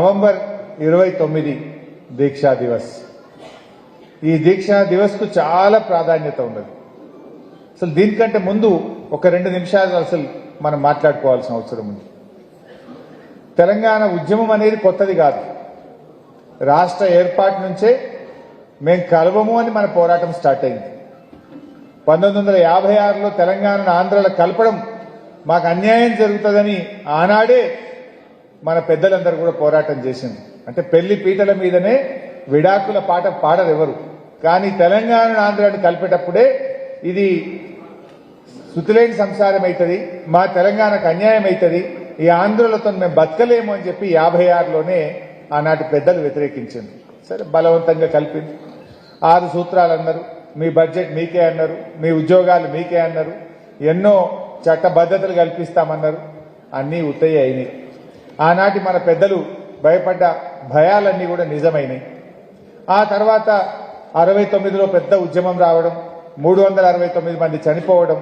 November 29 దీక్షా దివస్. ఈ దీక్షా దివస్ కు చాలా ప్రాధాన్యత ఉన్నది. అసలు దీనికంటే ముందు ఒక 2 నిమిషాలు అసలు మనం మాట్లాడుకోవాల్సిన అవసరం ఉంది. తెలంగాణ ఉద్యమం అనేది కొత్తది కాదు. రాష్ట్ర ఏర్పాటు నుంచే మేము కలవము అని మన పోరాటం స్టార్ట్ అయింది. 1956లో తెలంగాణను ఆంధ్రలో కలపడం మాకు అన్యాయం జరుగుతుందని ఆనాడే మన పెద్దలందరూ కూడా పోరాటం చేసింది. అంటే పెళ్లి పీటల మీదనే విడాకుల పాట పాడరు ఎవరు, కానీ తెలంగాణ ఆంధ్రాన్ని కలిపేటప్పుడే ఇది శృతిలేని సంసారం అవుతుంది, మా తెలంగాణకు అన్యాయం అవుతుంది, ఈ ఆంధ్రులతో మేము బతకలేము అని చెప్పి 56లోనే ఆనాటి పెద్దలు వ్యతిరేకించింది. సరే, బలవంతంగా కలిపింది. 6 సూత్రాలు అన్నారు, మీ బడ్జెట్ మీకే అన్నారు, మీ ఉద్యోగాలు మీకే అన్నారు, ఎన్నో చట్టబద్ధతలు కల్పిస్తామన్నారు. అన్నీ ఉత్తయ్య అయినాయి. ఆనాటి మన పెద్దలు భయపడ్డ భయాలన్నీ కూడా నిజమైనాయి. ఆ తర్వాత 69లో పెద్ద ఉద్యమం రావడం, 369 మంది చనిపోవడం,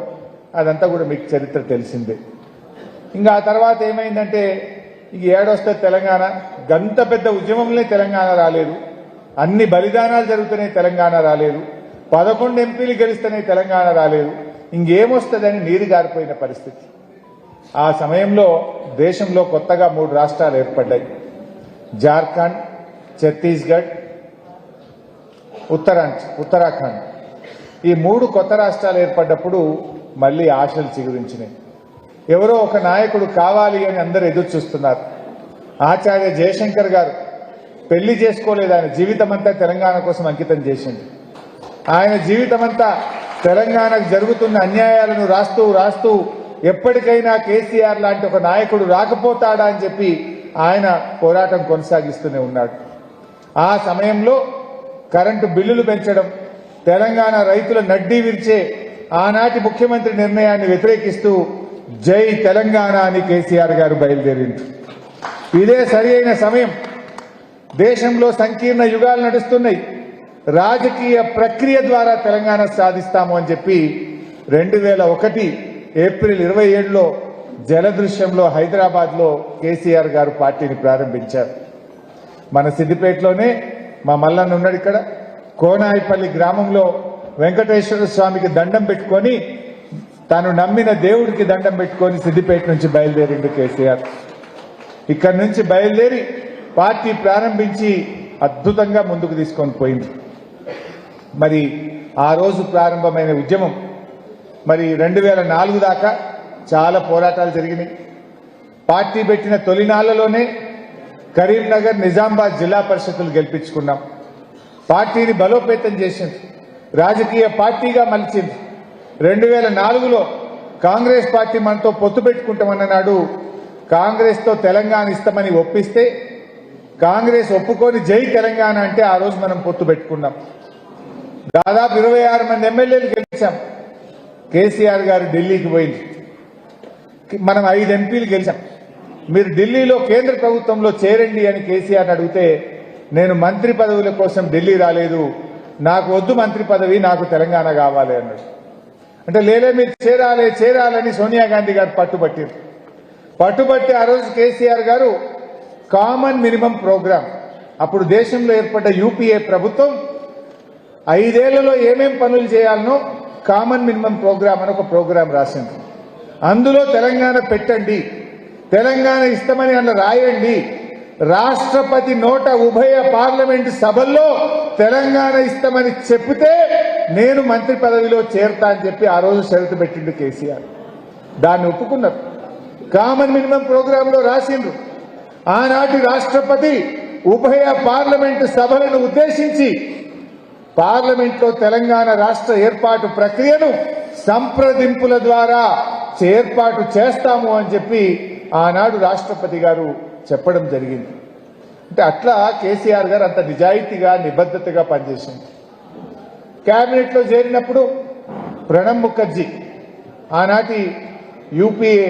అదంతా కూడా మీకు చరిత్ర తెలిసిందే. ఇంకా ఆ తర్వాత ఏమైందంటే ఇక ఏడొస్తే తెలంగాణ, గంత పెద్ద ఉద్యమంలో తెలంగాణ రాలేదు, అన్ని బలిదానాలు జరుగుతున్నాయి తెలంగాణ రాలేదు, 11 ఎంపీలు గెలుస్తున్నాయి తెలంగాణ రాలేదు, ఇంకేమొస్తుందని నీరు గారిపోయిన పరిస్థితి. ఆ సమయంలో దేశంలో కొత్తగా 3 రాష్ట్రాలు ఏర్పడ్డాయి. జార్ఖండ్, ఛత్తీస్గఢ్, ఉత్తరాఖండ్. ఈ 3 కొత్త రాష్ట్రాలు ఏర్పడ్డప్పుడు మళ్లీ ఆశలు చిగురించినాయి. ఎవరో ఒక నాయకుడు కావాలి అని అందరూ ఎదురు చూస్తున్నారు. ఆచార్య జయశంకర్ గారు పెళ్లి చేసుకోలేదు, ఆయన జీవితమంతా తెలంగాణ కోసం అంకితం చేసింది. ఆయన జీవితమంతా తెలంగాణకు జరుగుతున్న అన్యాయాలను రాస్తూ ఎప్పటికైనా కేసీఆర్ లాంటి ఒక నాయకుడు రాకపోతాడా అని చెప్పి ఆయన పోరాటం కొనసాగిస్తూనే ఉన్నాడు. ఆ సమయంలో కరెంటు బిల్లులు పెంచడం, తెలంగాణ రైతుల నడ్డీ విరిచే ఆనాటి ముఖ్యమంత్రి నిర్ణయాన్ని వ్యతిరేకిస్తూ జై తెలంగాణ అని కేసీఆర్ గారు బయలుదేరింది. ఇదే సరి అయిన సమయం. దేశంలో సంకీర్ణ యుగాలు నడుస్తున్నాయి. రాజకీయ ప్రక్రియ ద్వారా తెలంగాణ సాధిస్తాము అని చెప్పి 2001 ఏప్రిల్ 27లో జలదృశ్యంలో హైదరాబాద్లో కేసీఆర్ గారు పార్టీని ప్రారంభించారు. మన సిద్దిపేటలోనే మా మల్లన్న ఉన్నాడు. ఇక్కడ కోనాయిపల్లి గ్రామంలో వెంకటేశ్వర స్వామికి దండం పెట్టుకొని, తాను నమ్మిన దేవుడికి దండం పెట్టుకొని సిద్దిపేట నుంచి బయలుదేరిండు కేసీఆర్. ఇక్కడి నుంచి బయలుదేరి పార్టీ ప్రారంభించి అద్భుతంగా ముందుకు తీసుకొని పోయింది. మరి ఆ రోజు ప్రారంభమైన ఉద్యమం మరి 2004 దాకా చాలా పోరాటాలు జరిగినాయి. పార్టీ పెట్టిన తొలినాళ్లలోనే కరీంనగర్, నిజామాబాద్ జిల్లా పరిషత్తులు గెలిపించుకున్నాం. పార్టీని బలోపేతం చేసింది, రాజకీయ పార్టీగా మలిచింది. 2004లో కాంగ్రెస్ పార్టీ మనతో పొత్తు పెట్టుకుంటామన్న నాడు కాంగ్రెస్తో తెలంగాణ ఇస్తామని ఒప్పిస్తే కాంగ్రెస్ ఒప్పుకొని జై తెలంగాణ అంటే ఆ రోజు మనం పొత్తు పెట్టుకున్నాం. దాదాపు 26 మంది ఎమ్మెల్యేలు గెలిచాం. కేసీఆర్ గారు ఢిల్లీకి పోయింది, మనం 5 ఎంపీలు గెలిచాం. మీరు ఢిల్లీలో కేంద్ర ప్రభుత్వంలో చేరండి అని కేసీఆర్ అడిగితే, నేను మంత్రి పదవుల కోసం ఢిల్లీ రాలేదు, నాకు వద్దు మంత్రి పదవి, నాకు తెలంగాణ కావాలి అన్నాడు. అంటే లేలే మీరు చేరాలని సోనియా గాంధీ గారు పట్టుబట్టి ఆ రోజు కేసీఆర్ గారు కామన్ మినిమం ప్రోగ్రామ్, అప్పుడు దేశంలో ఏర్పడ్డ యూపీఏ ప్రభుత్వం 5 ఏళ్లలో ఏమేం పనులు చేయాలనో కామన్ మినిమం ప్రోగ్రామ్ అని ఒక ప్రోగ్రాం రాసింది. అందులో తెలంగాణ పెట్టండి, తెలంగాణ ఇస్తామని అన్న రాయండి, రాష్ట్రపతి నోట ఉభయ పార్లమెంటు సభల్లో తెలంగాణ ఇస్తామని చెప్తే నేను మంత్రి పదవిలో చేరతా అని చెప్పి ఆ రోజు షరతు పెట్టిండు కేసీఆర్. దాన్ని ఒప్పుకున్నారు. కామన్ మినిమం ప్రోగ్రాంలో రాసిండ్రు. ఆనాటి రాష్ట్రపతి ఉభయ పార్లమెంటు సభలను ఉద్దేశించి పార్లమెంట్లో తెలంగాణ రాష్ట్ర ఏర్పాటు ప్రక్రియను సంప్రదింపుల ద్వారా ఏర్పాటు చేస్తాము అని చెప్పి ఆనాడు రాష్ట్రపతి గారు చెప్పడం జరిగింది. అంటే అట్లా కేసీఆర్ గారు అంత నిజాయితీగా నిబద్ధతగా పనిచేసింది. కేబినెట్లో చేరినప్పుడు ప్రణబ్ ముఖర్జీ ఆనాటి యూపీఏ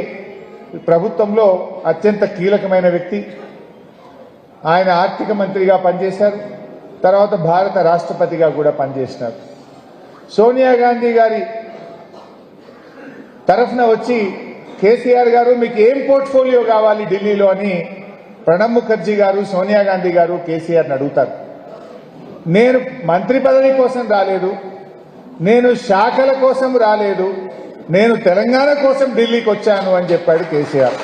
ప్రభుత్వంలో అత్యంత కీలకమైన వ్యక్తి. ఆయన ఆర్థిక మంత్రిగా పనిచేశారు, తర్వాత భారత రాష్ట్రపతిగా కూడా పనిచేసినారు. సోనియా గాంధీ గారి తరఫున వచ్చి కేసీఆర్ గారు మీకు ఏం పోర్ట్ఫోలియో కావాలి ఢిల్లీలో అని ప్రణబ్ ముఖర్జీ గారు, సోనియా గాంధీ గారు కేసీఆర్ని అడుగుతారు, నేను మంత్రి పదవి కోసం రాలేదు, నేను శాఖల కోసం రాలేదు, నేను తెలంగాణ కోసం ఢిల్లీకి వచ్చాను అని చెప్పాడు కేసీఆర్.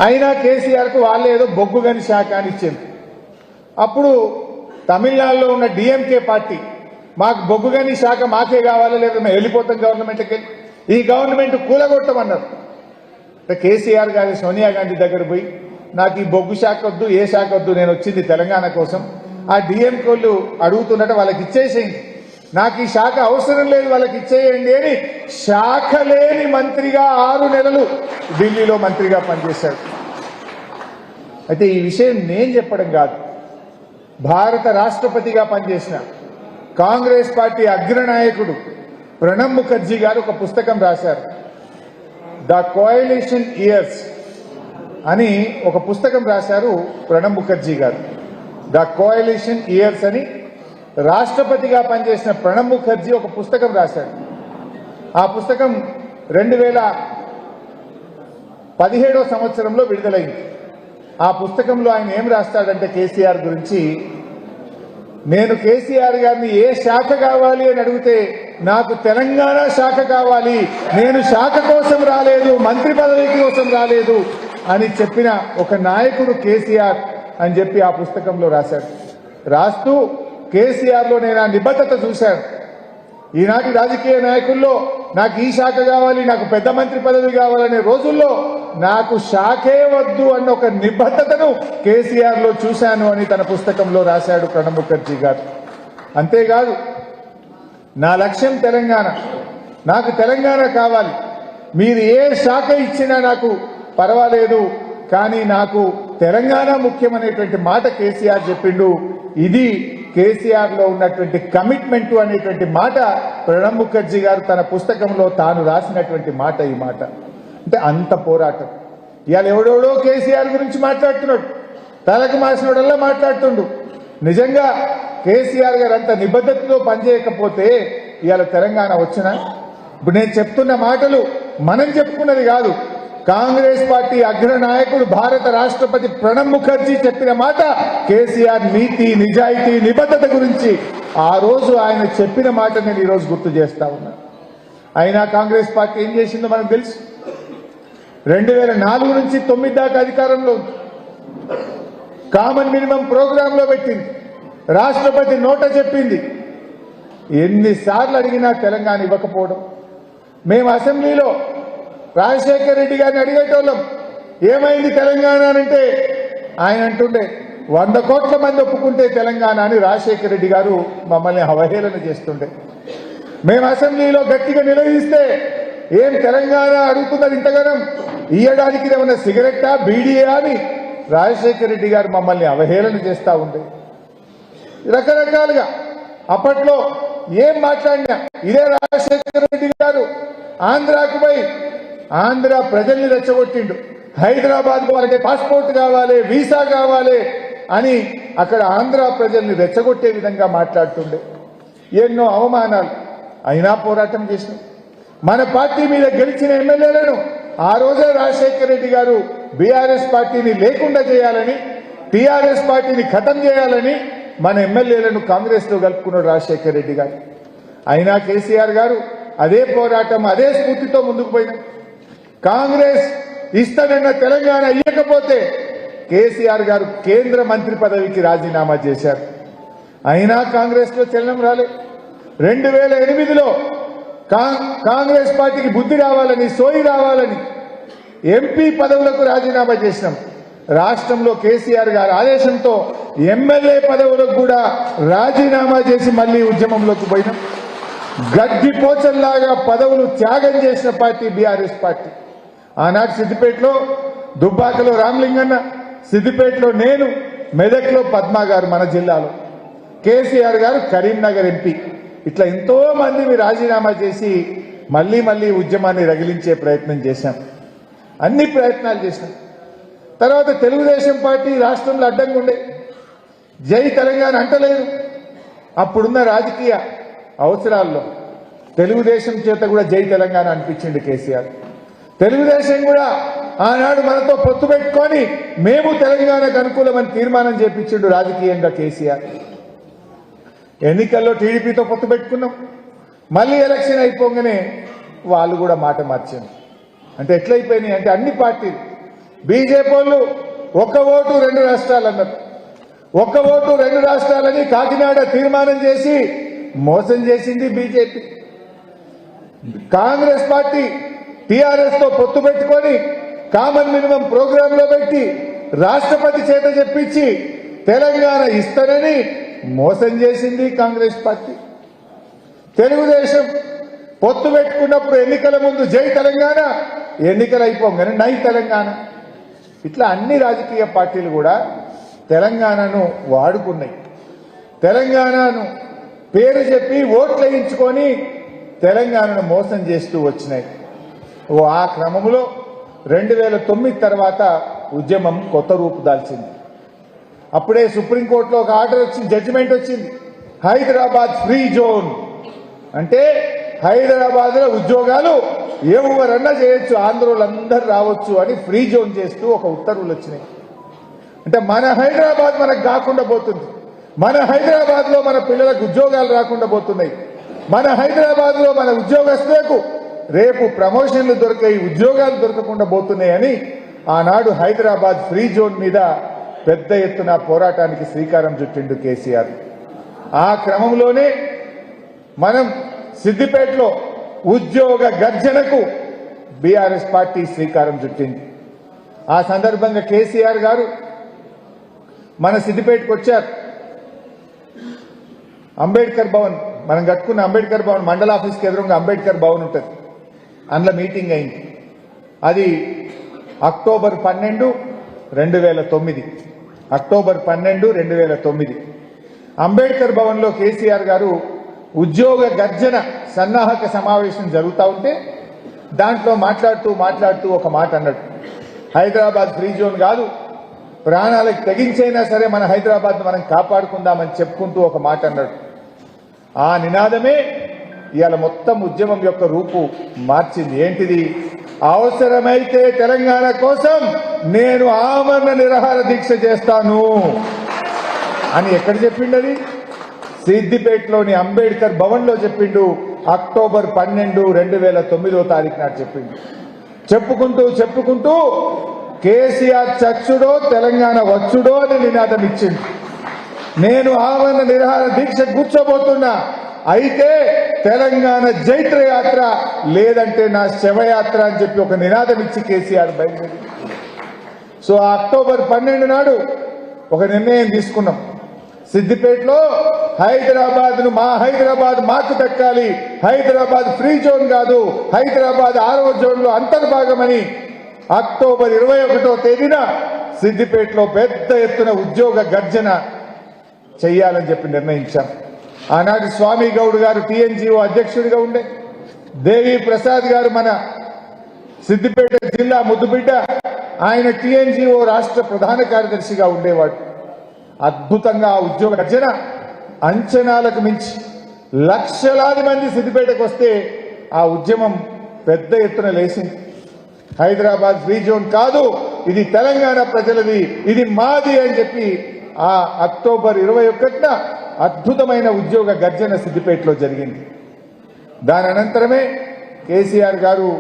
అయినా కేసీఆర్కు వాళ్ళు ఏదో బొగ్గుగని శాఖ అని ఇచ్చింది. అప్పుడు తమిళనాడులో ఉన్న డిఎంకే పార్టీ మాకు బొగ్గుగని శాఖ మాకే కావాలి, లేదా మేము వెళ్ళిపోతాం గవర్నమెంట్కి, ఈ గవర్నమెంట్ కూలగొట్టమన్నారు. కేసీఆర్ గారి సోనియా గాంధీ దగ్గర పోయి నాకు ఈ బొగ్గు శాఖ వద్దు, ఏ శాఖ వద్దు, నేను వచ్చింది తెలంగాణ కోసం, ఆ డిఎంకోళ్ళు అడుగుతున్నట్టు వాళ్ళకి ఇచ్చేసేయండి, నాకు ఈ శాఖ అవసరం లేదు, వాళ్ళకి ఇచ్చేయండి అని శాఖ లేని మంత్రిగా 6 నెలలు ఢిల్లీలో మంత్రిగా పనిచేశాడు. అయితే ఈ విషయం నేను చెప్పడం కాదు, భారత రాష్ట్రపతిగా పనిచేసిన కాంగ్రెస్ పార్టీ అగ్రనాయకుడు ప్రణబ్ ముఖర్జీ గారు ఒక పుస్తకం రాశారు. ద కోయలిషన్ ఇయర్స్ అని ఒక పుస్తకం రాశారు ప్రణబ్ ముఖర్జీ గారు. ద కోయలిషన్ ఇయర్స్ అని రాష్ట్రపతిగా పనిచేసిన ప్రణబ్ ముఖర్జీ ఒక పుస్తకం రాశాడు. ఆ పుస్తకం 2017 సంవత్సరంలో విడుదలైంది. ఆ పుస్తకంలో ఆయన ఏం రాస్తాడంటే కేసీఆర్ గురించి, నేను కేసీఆర్ గారిని ఏ శాఖ కావాలి అని అడిగితే నాకు తెలంగాణ శాఖ కావాలి, నేను శాఖ కోసం రాలేదు, మంత్రి పదవి కోసం రాలేదు అని చెప్పిన ఒక నాయకుడు కేసీఆర్ అని చెప్పి ఆ పుస్తకంలో రాశాడు. రాస్తూ కేసీఆర్లో నేను ఆ నిబద్ధత చూశాను. ఈనాటి రాజకీయ నాయకుల్లో నాకు ఈ శాఖ కావాలి, నాకు పెద్ద మంత్రి పదవి కావాలనే రోజుల్లో నాకు శాఖే వద్దు అన్న ఒక నిబద్ధతను కేసీఆర్లో చూశాను అని తన పుస్తకంలో రాశాడు ప్రణబ్ ముఖర్జీ గారు. అంతేకాదు, నా లక్ష్యం తెలంగాణ, నాకు తెలంగాణ కావాలి, మీరు ఏ శాఖ ఇచ్చినా నాకు పర్వాలేదు, కానీ నాకు తెలంగాణ ముఖ్యమనేటువంటి మాట కేసీఆర్ చెప్పిండు. ఇది కేసీఆర్ లో ఉన్నటువంటి కమిట్మెంట్ అనేటువంటి మాట ప్రణబ్ ముఖర్జీ గారు తన పుస్తకంలో తాను రాసినటువంటి మాట. ఈ మాట అంటే అంత పోరాటం. ఇవాళ ఎవడెవడో కేసీఆర్ గురించి మాట్లాడుతున్నాడు, తలకు మాసినోడల్లా మాట్లాడుతుండు. నిజంగా కేసీఆర్ గారు అంత నిబద్ధతతో పనిచేయకపోతే ఇవాళ తెలంగాణ వచ్చినా? ఇప్పుడు నేను చెప్తున్న మాటలు మనం చెప్పుకున్నది కాదు, కాంగ్రెస్ పార్టీ అగ్ర నాయకుడు భారత రాష్ట్రపతి ప్రణబ్ ముఖర్జీ చెప్పిన మాట. కేసీఆర్ నీతి, నిజాయితీ, నిబద్ధత గురించి ఆ రోజు ఆయన చెప్పిన మాట నేను ఈరోజు గుర్తు చేస్తా ఉన్నా. అయినా కాంగ్రెస్ పార్టీ ఏం చేసిందో మనకు తెలుసు. 2004 నుంచి 9 దాకా అధికారంలో కామన్ మినిమం ప్రోగ్రామ్ లో పెట్టింది, రాష్ట్రపతి నోట చెప్పింది. ఎన్నిసార్లు అడిగినా తెలంగాణ ఇవ్వకపోవడం. మేము అసెంబ్లీలో రాజశేఖర్ రెడ్డి గారిని అడిగేటోళ్ళం, ఏమైంది తెలంగాణ అంటే ఆయన అంటుండే 100 కోట్ల మంది ఒప్పుకుంటే తెలంగాణ అని రాజశేఖర్ రెడ్డి గారు మమ్మల్ని అవహేళన చేస్తుండే. మేము అసెంబ్లీలో గట్టిగా నిలదీస్తే ఏం తెలంగాణ అడుగుతున్నది ఇంతగానం, ఇయ్యడానికి ఏమన్నా సిగరెట్టా, బీడీయా అని రాజశేఖర్ రెడ్డి గారు మమ్మల్ని అవహేళన చేస్తూ ఉండే. రకరకాలుగా అప్పట్లో ఏం మాట్లాడినా ఇదే రాజశేఖర్ రెడ్డి గారు ఆంధ్రాకు పోయి ఆంధ్ర ప్రజల్ని రెచ్చగొట్టిండు. హైదరాబాద్ వాళ్ళకి పాస్పోర్ట్ కావాలి, వీసా కావాలి అని అక్కడ ఆంధ్ర ప్రజల్ని రెచ్చగొట్టే విధంగా మాట్లాడుతుండే. ఎన్నో అవమానాలు అయినా పోరాటం చేసినాం. మన పార్టీ మీద గెలిచిన ఎమ్మెల్యేలను ఆ రోజే రాజశేఖర రెడ్డి గారు బీఆర్ఎస్ పార్టీని లేకుండా చేయాలని, టీఆర్ఎస్ పార్టీని ఖతం చేయాలని మన ఎమ్మెల్యేలను కాంగ్రెస్ లో కలుపుకున్నాడు రాజశేఖర రెడ్డి గారు. అయినా కేసీఆర్ గారు అదే పోరాటం, అదే స్ఫూర్తితో ముందుకు పోయినా. కాంగ్రెస్ ఇస్తానన్న తెలంగాణ ఇవ్వకపోతే కేసీఆర్ గారు కేంద్ర మంత్రి పదవికి రాజీనామా చేశారు. అయినా కాంగ్రెస్ లో చలనం రాలే. 2008లో కాంగ్రెస్ పార్టీకి బుద్ధి రావాలని, సోయి రావాలని ఎంపీ పదవులకు రాజీనామా చేసినాం. రాష్ట్రంలో కేసీఆర్ గారి ఆదేశంతో ఎమ్మెల్యే పదవులకు కూడా రాజీనామా చేసి మళ్లీ ఉద్యమంలోకి పోయినాం. గడ్డి పోచల్లాగా పదవులు త్యాగం చేసిన పార్టీ బీఆర్ఎస్ పార్టీ. ఆనాడు సిద్దిపేటలో, దుబ్బాకలో రామలింగన్న, సిద్దిపేటలో నేను, మెదక్లో పద్మా గారు మన జిల్లాలో, కేసీఆర్ గారు కరీంనగర్ ఎంపీ. ఇట్లా ఎంతో మంది రాజీనామా చేసి మళ్లీ ఉద్యమాన్ని రగిలించే ప్రయత్నం చేశాం. అన్ని ప్రయత్నాలు చేసినాం. తర్వాత తెలుగుదేశం పార్టీ రాష్ట్రంలో అడ్డంగా ఉండే, జై తెలంగాణ అంటలేదు. అప్పుడున్న రాజకీయ అవసరాల్లో తెలుగుదేశం చేత కూడా జై తెలంగాణ అనిపించింది కేసీఆర్. తెలుగుదేశం కూడా ఆనాడు మనతో పొత్తు పెట్టుకొని మేము తెలంగాణకు అనుకూలమని తీర్మానం చేపించిండు రాజకీయంగా కేసీఆర్. ఎన్నికల్లో టీడీపీతో పొత్తు పెట్టుకున్నాం, మళ్ళీ ఎలక్షన్ అయిపోగానే వాళ్ళు కూడా మాట మార్చారు. అంటే ఎట్లయిపోయినాయి అంటే అన్ని పార్టీలు, బీజేపీ వాళ్ళు ఒక్క ఓటు రెండు రాష్ట్రాలు అన్నారు. ఒక్క ఓటు రెండు రాష్ట్రాలని కాకినాడ తీర్మానం చేసి మోసం చేసింది బీజేపీ. కాంగ్రెస్ పార్టీ టీఆర్ఎస్ తో పొత్తు పెట్టుకొని కామన్ మినిమం ప్రోగ్రామ్ లో పెట్టి రాష్ట్రపతి చేత చెప్పించి తెలంగాణ ఇస్తానని మోసం చేసింది కాంగ్రెస్ పార్టీ. తెలుగుదేశం పొత్తు పెట్టుకున్నప్పుడు ఎన్నికల ముందు జై తెలంగాణ, ఎన్నికలు అయిపోగానే నై తెలంగాణ. ఇట్లా అన్ని రాజకీయ పార్టీలు కూడా తెలంగాణను వాడుకున్నాయి. తెలంగాణను పేరు చెప్పి ఓట్లు వేయించుకొని తెలంగాణను మోసం చేస్తూ వచ్చినాయి. ఆ క్రమంలో 2009 తర్వాత ఉద్యమం కొత్త రూపు దాల్చింది. అప్పుడే సుప్రీంకోర్టులో ఒక ఆర్డర్ వచ్చింది, జడ్జిమెంట్ వచ్చింది. హైదరాబాద్ ఫ్రీ జోన్ అంటే హైదరాబాద్ లో ఉద్యోగాలు ఎవరన్నా చేయొచ్చు, ఆంధ్రోళ్ళందరూ రావచ్చు అని ఫ్రీ జోన్ చేస్తూ ఒక ఉత్తర్వులు వచ్చినాయి. అంటే మన హైదరాబాద్ మనకు కాకుండా పోతుంది, మన హైదరాబాద్ లో మన పిల్లలకు ఉద్యోగాలు రాకుండా పోతున్నాయి, మన హైదరాబాద్ లో మన ఉద్యోగస్తులకు రేపు ప్రమోషన్లు దొరికాయి, ఉద్యోగాలు దొరకకుండా పోతున్నాయని ఆనాడు హైదరాబాద్ ఫ్రీ జోన్ మీద పెద్ద ఎత్తున పోరాటానికి శ్రీకారం చుట్టిండు కేసీఆర్. ఆ క్రమంలోనే మనం సిద్దిపేటలో ఉద్యోగ గర్జనకు బీఆర్ఎస్ పార్టీ శ్రీకారం చుట్టింది. ఆ సందర్భంగా కేసీఆర్ గారు మన సిద్దిపేటకు వచ్చారు. అంబేద్కర్ భవన్, మనం కట్టుకున్న అంబేద్కర్ భవన్ మండల ఆఫీస్కి ఎదురుగా అంబేద్కర్ భవన్ ఉంటుంది, అందులో మీటింగ్ అయింది. అది అక్టోబర్ 12, 2009. అక్టోబర్ 12, 2009 అంబేద్కర్ భవన్ లో కేసీఆర్ గారు ఉద్యోగ గర్జన సన్నాహక సమావేశం జరుగుతూ ఉంటే దాంట్లో మాట్లాడుతూ ఒక మాట అన్నాడు. హైదరాబాద్ ఫ్రీ జోన్ కాదు, ప్రాణాలకు తెగించైనా సరే మన హైదరాబాద్ మనం కాపాడుకుందామని చెప్పుకుంటూ ఒక మాట అన్నాడు. ఆ నినాదమే ఇవాళ మొత్తం ఉద్యమం యొక్క రూపు మార్చింది. ఏంటిది? అవసరమైతే తెలంగాణ కోసం నేను ఆమరణ నిరాహార దీక్ష చేస్తాను అని ఎక్కడ చెప్పిండు? అది సిద్దిపేటలోని అంబేద్కర్ భవన్ లో చెప్పిండు. అక్టోబర్ 12, 2009 నాడు చెప్పిండు. చెప్పుకుంటూ కేసీఆర్ చచ్చుడో తెలంగాణ వచ్చుడో అని నినాదం ఇచ్చిండు. నేను ఆమరణ నిరాహార దీక్ష కూర్చోబోతున్నా, అయితే తెలంగాణ జైత్ర యాత్ర లేదంటే నా శవయాత్ర అని చెప్పి ఒక నినాదం ఇచ్చి కేసీఆర్ బయలుదేరి. సో అక్టోబర్ 12 నాడు ఒక నిర్ణయం తీసుకున్నాం. సిద్దిపేటలో హైదరాబాద్ను మా హైదరాబాద్ మాకు దక్కాలి, హైదరాబాద్ ఫ్రీ జోన్ కాదు, హైదరాబాద్ 6వ జోన్ లో అంతర్భాగమని అక్టోబర్ 21వ తేదీన సిద్దిపేటలో పెద్ద ఎత్తున ఉద్యోగ గర్జన చెయ్యాలని చెప్పి నిర్ణయించాం. ఆనాటి స్వామి గౌడ్ గారు టీఎన్జీఓ అధ్యక్షుడిగా ఉండే, దేవి ప్రసాద్ గారు మన సిద్దిపేట జిల్లా ముద్దుబిడ్డ, ఆయన టీఎన్జీఓ రాష్ట్ర ప్రధాన కార్యదర్శిగా ఉండేవాడు. అద్భుతంగా ఆ ఉద్యోగ గర్జన అంచనాలకు మించి లక్షలాది మంది సిద్దిపేటకు వస్తే ఆ ఉద్యమం పెద్ద ఎత్తున లేచింది. హైదరాబాద్ ఫ్రీ జోన్ కాదు, ఇది తెలంగాణ ప్రజలది, ఇది మాది అని చెప్పి ఆ అక్టోబర్ 21న అద్భుతమైన ఉద్యోగ గర్జన సిద్దిపేటలో జరిగింది. దాని అనంతరమే కేసీఆర్ గారు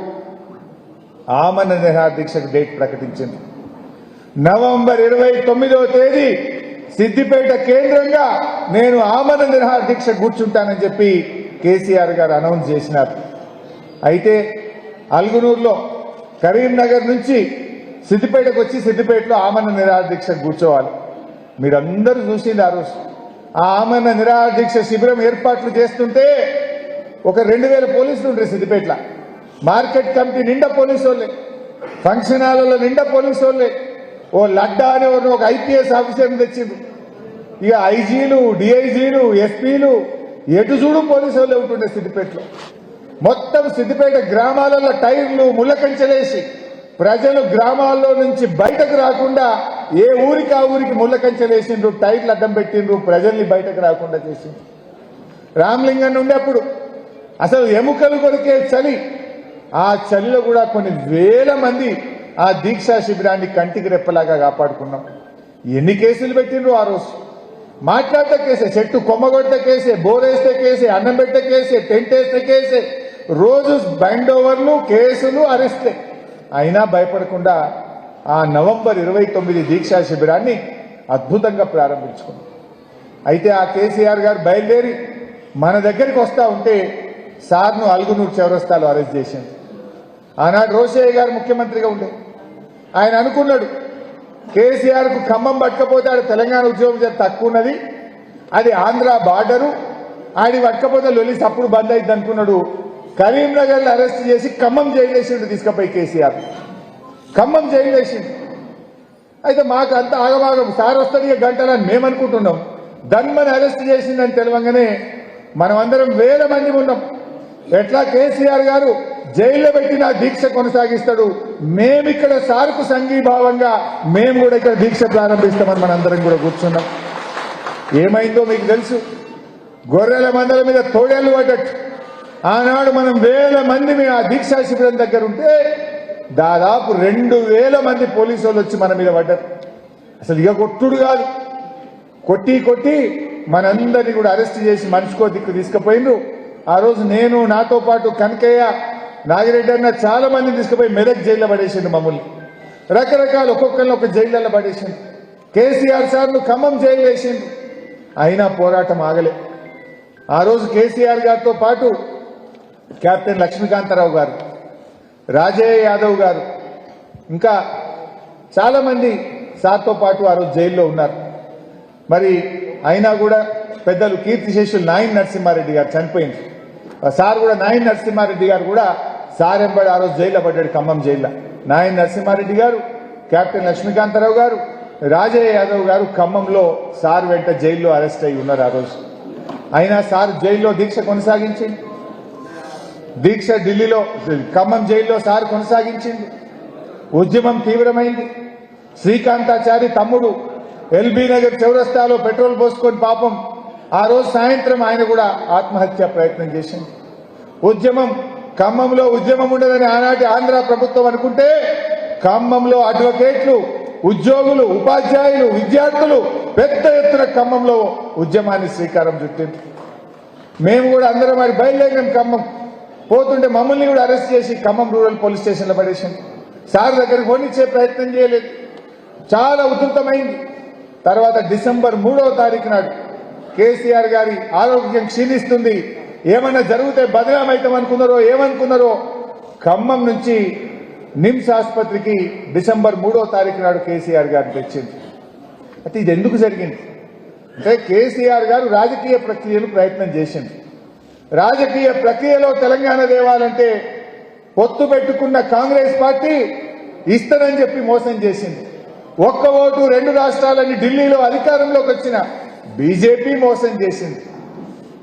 ఆమరణ నిరాహార దీక్షకు డేట్ ప్రకటించింది. నవంబర్ 29వ తేదీ సిద్దిపేట కేంద్రంగా నేను ఆమరణ నిరాహార దీక్ష కూర్చుంటానని చెప్పి కేసీఆర్ గారు అనౌన్స్ చేసినారు. అయితే అల్గునూరులో కరీంనగర్ నుంచి సిద్దిపేటకు వచ్చి సిద్దిపేటలో ఆమరణ నిరాహార దీక్ష కూర్చోవాలి. మీరందరూ చూసింది ఆ రోజు. ఆ ఆమరణ నిరాహార దీక్ష శిబిరం ఏర్పాట్లు చేస్తుంటే ఒక 2000 పోలీసులు ఉండే సిద్దిపేటలో. మార్కెట్ కమిటీ నిండా పోలీసు వాళ్ళే, ఫంక్షన్ హాల్లో నిండా పోలీసు వాళ్ళే. ఓ లడ్డా అనే ఒక ఐపీఎస్ ఆఫీసర్ని తెచ్చిండ్రు. ఇక ఐజీలు, డిఐజీలు, ఎస్పీలు ఎటు చూడు పోలీసు వాళ్ళే ఉంటుండే సిద్దిపేటలో. మొత్తం సిద్దిపేట గ్రామాలలో టైర్లు ముళ్ళకంచెలేసి ప్రజలు గ్రామాల్లో నుంచి బయటకు రాకుండా ఏ ఊరికి ఆ ఊరికి ముళ్ళకంచెలేసిండ్రు, టైర్లు అడ్డం పెట్టిండ్రు, ప్రజల్ని బయటకు రాకుండా చేసిండ్రు. రామలింగన్ ఉండేప్పుడు అసలు ఎముకలు కొరికే చలి, ఆ చలిలో కూడా కొన్ని వేల మంది ఆ దీక్షా శిబిరాన్ని కంటికి రెప్పలాగా కాపాడుకున్నాం. ఎన్ని కేసులు పెట్టిండ్రు ఆ రోజు. మాట్లాడితే కేసే, చెట్టు కొమ్మగొడితే కేసే, బోరేస్తే కేసే, అన్నం పెట్టే కేసే, టెంట్ వేస్తే కేసే, రోజు బైండ్ ఓవర్లు, కేసులు, అరెస్టే. అయినా భయపడకుండా ఆ నవంబర్ 29 దీక్షా శిబిరాన్ని అద్భుతంగా ప్రారంభించుకున్నాం. అయితే ఆ కేసీఆర్ గారు బయలుదేరి మన దగ్గరికి వస్తా ఉంటే సార్ను అల్గునూరు చౌరస్తాలో అరెస్ట్ చేసింది. ఆనాడు రోషయ్య గారు ముఖ్యమంత్రిగా ఉండే. ఆయన అనుకున్నాడు కేసీఆర్కు ఖమ్మం పట్టకపోతే ఆడ తెలంగాణ ఉద్యోగం తక్కువ ఉన్నది, అది ఆంధ్ర బార్డరు, ఆడి పట్టకపోతే లొలి అప్పుడు బంద్ అయింది అనుకున్నాడు. కరీంనగర్లో అరెస్ట్ చేసి ఖమ్మం జైలు వేసిండు, తీసుకుపోయి కేసీఆర్ ఖమ్మం జైలు వేసిండు. అయితే మాకు అంత ఆగమాగం, సార్ వస్తుంది గంటలని మేము అనుకుంటున్నాం. ధన్మని అరెస్ట్ చేసిందని తెలవంగానే మనమందరం వేల మంది ఉన్నాం. ఎట్లా కేసీఆర్ గారు జైల్లో పెట్టిన దీక్ష కొనసాగిస్తాడు, మేమిక్కడ సార్కు సంఘీభావంగా మేము కూడా ఇక్కడ దీక్ష ప్రారంభిస్తామని మనందరం కూడా కూర్చున్నాం. ఏమైందో మీకు తెలుసు. గొర్రెల మందల మీద తోడేళ్లు పడ్డట్టు ఆనాడు మనం వేల మంది ఆ దీక్షా శిబిరం దగ్గర ఉంటే దాదాపు 2000 మంది పోలీసు వాళ్ళు వచ్చి మన మీద పడ్డారు. అసలు ఇక కొట్టుడు కాదు, కొట్టి కొట్టి మనందరినీ కూడా అరెస్ట్ చేసి మనిషికో దిక్కు తీసుకుపోయిండ్రు. ఆ రోజు నేను, నాతో పాటు కనకయ్య, నాగిరెడ్డి అన్న చాలా మందిని తీసుకుపోయి మెదక్ జైల్లో పడేసిండు. మమ్మల్ని రకరకాల ఒక్కొక్కరిని ఒక జైళ్ళలో పడేసిండు. కేసీఆర్ సార్ను ఖమ్మం జైలు వేసిండు. అయినా పోరాటం ఆగలే. ఆ రోజు కేసీఆర్ గారితో పాటు కెప్టెన్ లక్ష్మీకాంతారావు గారు, రాజయ్య యాదవ్ గారు, ఇంకా చాలా మంది సార్తో పాటు ఆ రోజు జైల్లో ఉన్నారు. మరి అయినా కూడా పెద్దలు కీర్తిశేషులు నాయన్ నరసింహారెడ్డి గారు చనిపోయింది. సార్ కూడా నాయన్ నరసింహారెడ్డి గారు కూడా సార్ ఎంబడి ఆ రోజు జైల్లో పడ్డాడు, ఖమ్మం జైల్లో. నాయన్ నరసింహారెడ్డి గారు, కెప్టెన్ లక్ష్మీకాంతారావు గారు, రాజయ్య యాదవ్ గారు ఖమ్మంలో సార్ వెంట జైల్లో అరెస్ట్ అయి ఉన్నారు ఆ రోజు. అయినా సార్ జైల్లో దీక్ష కొనసాగించింది. దీక్ష ఢిల్లీలో, ఖమ్మం జైల్లో సార్ కొనసాగించింది. ఉద్యమం తీవ్రమైంది. శ్రీకాంతాచారి తమ్ముడు ఎల్బీ నగర్ చౌరస్తాలో పెట్రోల్ పోసుకొని పాపం ఆ రోజు సాయంత్రం ఆయన కూడా ఆత్మహత్య ప్రయత్నం చేసింది. ఉద్యమం, ఖమ్మంలో ఉద్యమం ఉండదని ఆనాటి ఆంధ్ర ప్రభుత్వం అనుకుంటే ఖమ్మంలో అడ్వకేట్లు, ఉద్యోగులు, ఉపాధ్యాయులు, విద్యార్థులు పెద్ద ఎత్తున ఖమ్మంలో ఉద్యమాన్ని శ్రీకారం చుట్టింది. మేము కూడా అందరం మరి బయలుదేరినాం. ఖమ్మం పోతుంటే మమ్మల్ని కూడా అరెస్ట్ చేసి ఖమ్మం రూరల్ పోలీస్ స్టేషన్లో పడేసింది. సార్ దగ్గరికి పోనిచ్చే ప్రయత్నం చేయలేదు. చాలా ఉధృతమైంది. తర్వాత డిసెంబర్ 3వ తారీఖు నాడు కేసీఆర్ గారి ఆరోగ్యం క్షీణిస్తుంది, ఏమన్నా జరిగితే బదనామవుతాం అనుకున్నారో ఏమనుకున్నారో ఖమ్మం నుంచి నిమ్స్ ఆసుపత్రికి డిసెంబర్ 3వ తారీఖు నాడు కేసీఆర్ గారిని తెచ్చింది. అయితే ఇది ఎందుకు జరిగింది అంటే కేసీఆర్ గారు రాజకీయ ప్రక్రియను ప్రయత్నం చేసింది. రాజకీయ ప్రక్రియలో తెలంగాణ దేవాలంటే పొత్తు పెట్టుకున్న కాంగ్రెస్ పార్టీ ఇస్తానని చెప్పి మోసం చేసింది. ఒక్క ఓటు 2 రాష్ట్రాలని ఢిల్లీలో అధికారంలోకి వచ్చిన బీజేపీ మోసం చేసింది.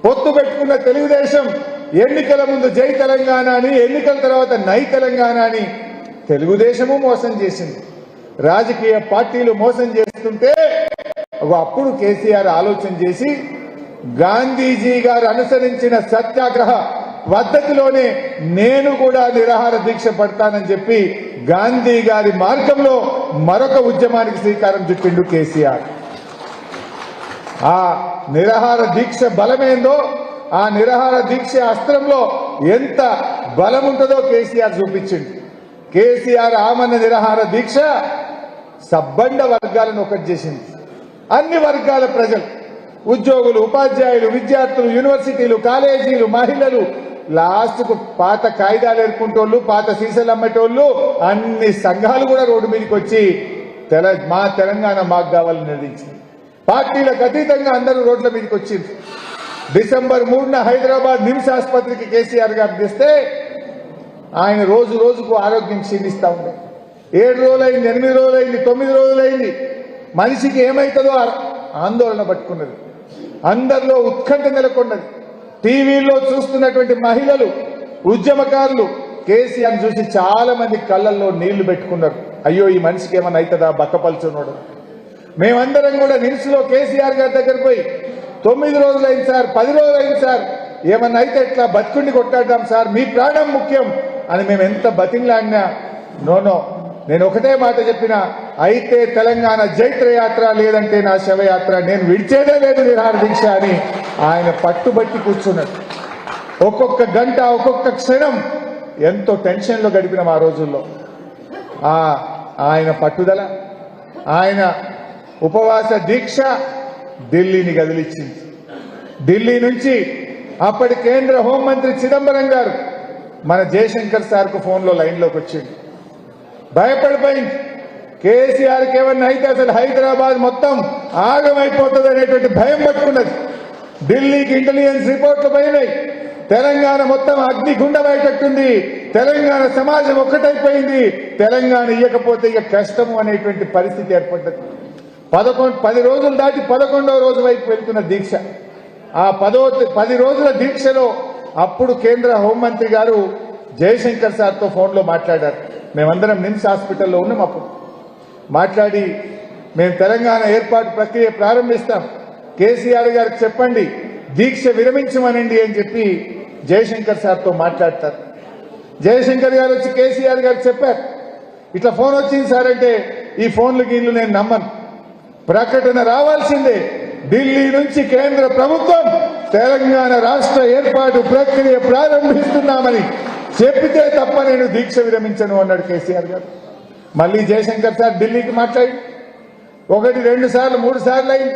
పొత్తు పెట్టుకున్న తెలుగుదేశం ఎన్నికల ముందు జై తెలంగాణ అని, ఎన్నికల తర్వాత నై తెలంగాణ అని తెలుగుదేశము మోసం చేసింది. రాజకీయ పార్టీలు మోసం చేస్తుంటే అప్పుడు కేసీఆర్ ఆలోచన చేసి గాంధీజీ గారు అనుసరించిన సత్యాగ్రహ పద్ధతిలోనే నేను కూడా నిరాహార దీక్ష పడతానని చెప్పి గాంధీ గారి మార్గంలో మరొక ఉద్యమానికి శ్రీకారం చుట్టిండు కేసీఆర్. ఆ నిరాహార దీక్ష బలమేందో, ఆ నిరాహార దీక్ష అస్త్రంలో ఎంత బలం ఉంటుందో కేసీఆర్ చూపించిండు. కేసీఆర్ ఆమన్న నిరాహార దీక్ష సబ్బండ వర్గాలను ఒకటి చేసింది. అన్ని వర్గాల ప్రజలు, ఉద్యోగులు, ఉపాధ్యాయులు, విద్యార్థులు, యూనివర్సిటీలు, కాలేజీలు, మహిళలు, లాస్ట్కు పాత కాయిదాలు ఎరుకుంటోళ్ళు, పాత సీసాలు అమ్మేటోళ్ళు, అన్ని సంఘాలు కూడా రోడ్డు మీదకి వచ్చి మా తెలంగాణ మాకు కావాలని నిర్ణయించింది. పార్టీలకు అతీతంగా అందరూ రోడ్ల మీదకి వచ్చింది. డిసెంబర్ 3న హైదరాబాద్ నిమ్స్ ఆసుపత్రికి కేసీఆర్ గారు తెస్తే ఆయన రోజు రోజుకు ఆరోగ్యం క్షీణిస్తా ఉంది. 7 రోజులైంది, 8 రోజులైంది, 9 రోజులైంది. మనిషికి ఏమవుతుందో ఆందోళన పట్టుకున్నది. అందరిలో ఉత్కంఠ నెలకొన్నది. టీవీలో చూస్తున్నటువంటి మహిళలు, ఉద్యమకారులు కేసీఆర్ చూసి చాలా మంది కళ్ళల్లో నీళ్లు పెట్టుకున్నారు. అయ్యో ఈ మనిషికి ఏమన్నా అవుతుందా బక్కపలుచున్నాడు. మేమందరం కూడా నిమ్స్లో కేసీఆర్ గారి దగ్గర పోయి 9 రోజులైంది సార్, 10 రోజులైంది సార్, ఏమన్నా అయితే ఎట్లా బతుకుండి కొట్టాడాం సార్, మీ ప్రాణం ముఖ్యం అని మేము ఎంత బతిమలాడినా నోనో నేను ఒకటే మాట చెప్పిన, అయితే తెలంగాణ జైత్రయాత్ర లేదంటే నా శవయాత్ర, నేను విడిచేదే లేదు నిరాహార దీక్ష అని ఆయన పట్టుబట్టి కూర్చున్నాడు. ఒక్కొక్క గంట ఒక్కొక్క క్షణం ఎంతో టెన్షన్లో గడిపినాం ఆ రోజుల్లో. ఆయన పట్టుదల, ఆయన ఉపవాస దీక్ష ఢిల్లీని కదిలిచ్చింది. ఢిల్లీ నుంచి అప్పటి కేంద్ర హోంమంత్రి చిదంబరం గారు మన జయశంకర్ సార్కు ఫోన్లో లైన్లోకి వచ్చింది. భయపడిపోయింది. కేసీఆర్కి ఏమన్నా అయితే అసలు హైదరాబాద్ మొత్తం ఆగమైపోతుంది అనేటువంటి భయం పట్టుకున్నది. ఢిల్లీకి ఇంటెలిజెన్స్ రిపోర్ట్లు పోయినాయి. తెలంగాణ మొత్తం అగ్నిగుండమయ్యేటట్టుంది, తెలంగాణ సమాజం ఒక్కటైపోయింది, తెలంగాణ ఇవ్వకపోతే ఇక కష్టము అనేటువంటి పరిస్థితి ఏర్పడ్డది. 10 రోజులు దాటి 11వ రోజు వైపు వెళ్తున్న దీక్ష. ఆ 10 రోజుల దీక్షలో అప్పుడు కేంద్ర హోంమంత్రి గారు జయశంకర్ సార్తో ఫోన్లో మాట్లాడారు. మేమందరం నిమ్స్ హాస్పిటల్లో ఉన్నాం. అప్పుడు మాట్లాడి, మేము తెలంగాణ ఏర్పాటు ప్రక్రియ ప్రారంభిస్తాం, కేసీఆర్ గారికి చెప్పండి దీక్ష విరమించమనండి అని చెప్పి జయశంకర్ సార్తో మాట్లాడతారు. జయశంకర్ గారు వచ్చి కేసీఆర్ గారికి చెప్పారు, ఇట్లా ఫోన్ వచ్చింది సార్ అంటే, ఈ ఫోన్లు గీన్లు నేను నమ్మను, ప్రకటన రావాల్సిందే, ఢిల్లీ నుంచి కేంద్ర ప్రభుత్వం తెలంగాణ రాష్ట్ర ఏర్పాటు ప్రక్రియ ప్రారంభిస్తున్నామని చెప్పితే తప్ప నేను దీక్ష విరమించను అన్నాడు కేసీఆర్ గారు. మళ్ళీ జయశంకర్ సార్ ఢిల్లీకి మాట్లాడి 1, 2 సార్లు 3 సార్లు అయింది.